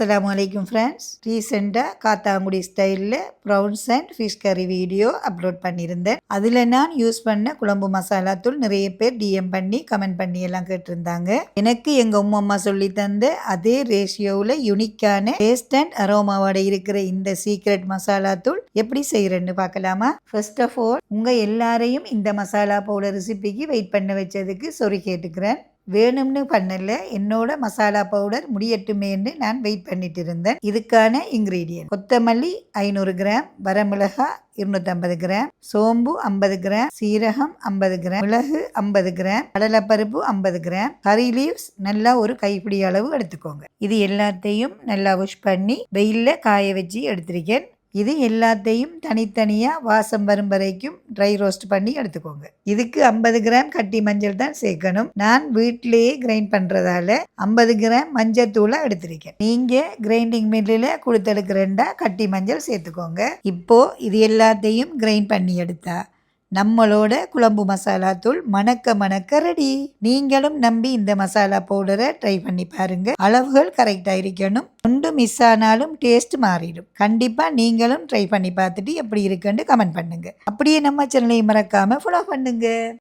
Assalamualaikum friends. ரீசெண்டாக காத்தாங்குடி ஸ்டைலில் browns and fish கறி வீடியோ அப்லோட் பண்ணியிருந்தேன். அதில் நான் யூஸ் பண்ண குழம்பு மசாலா தூள் நிறைய பேர் டிஎம் பண்ணி கமெண்ட் பண்ணி எல்லாம் கேட்டிருந்தாங்க. எனக்கு எங்கள் அம்மா சொல்லி தந்த அதே ரேஷியோவில் யூனிக்கான டேஸ்ட் அண்ட் அரோமாவோட இருக்கிற இந்த சீக்ரெட் மசாலா தூள் எப்படி செய்கிறேன்னு பார்க்கலாமா? ஃபர்ஸ்ட் ஆஃப் ஆல் உங்கள் எல்லாரையும் இந்த மசாலா பவுடர் ரெசிபிக்கு வெயிட் பண்ண வச்சதுக்கு சாரி கேட்டுக்கிறேன். வேணும்னு பண்ணல, என்னோட மசாலா பவுடர் முடியட்டுமேன்னு நான் வெயிட் பண்ணிட்டு இருந்தேன். இதுக்கான இன்கிரீடியன்ட்: கொத்தமல்லி 500 கிராம், வரமிளகாய் 250 கிராம், சோம்பு 50 கிராம், சீரகம் 50 கிராம், மிளகு 50 கிராம், கடலைப்பருப்பு 50 கிராம், கறி லீவ்ஸ் நல்லா ஒரு கைப்பிடி அளவு எடுத்துக்கோங்க. இது எல்லாத்தையும் நல்லா வாஷ் பண்ணி வெயில்ல காய வச்சு எடுத்திருக்கேன். இது எல்லாத்தையும் தனித்தனியாக வாசம் வரும் வரைக்கும் ட்ரை ரோஸ்ட் பண்ணி எடுத்துக்கோங்க. இதுக்கு 50 கிராம் கட்டி மஞ்சள் தான் சேர்க்கணும். நான் வீட்டிலேயே கிரைண்ட் பண்ணுறதால 50 கிராம் மஞ்சள் தூளை எடுத்திருக்கேன். நீங்கள் கிரைண்டிங் மில்லில் கொடுத்தெடுக்கிறேன்டா கட்டி மஞ்சள் சேர்த்துக்கோங்க. இப்போது இது எல்லாத்தையும் கிரைண்ட் பண்ணி எடுத்தா நம்மளோட குழம்பு மசாலா தூள் மணக்க ரெடி. நீங்களும் நம்பி இந்த மசாலா பவுடரை ட்ரை பண்ணி பாருங்க. அளவுகள் கரெக்டாக இருக்கணும். ஒன்று மிஸ் ஆனாலும் டேஸ்ட் மாறிடும். கண்டிப்பாக நீங்களும் ட்ரை பண்ணி பார்த்துட்டு எப்படி இருக்குன்னு கமெண்ட் பண்ணுங்க. அப்படியே நம்ம சேனலை மறக்காம ஃபாலோ பண்ணுங்க.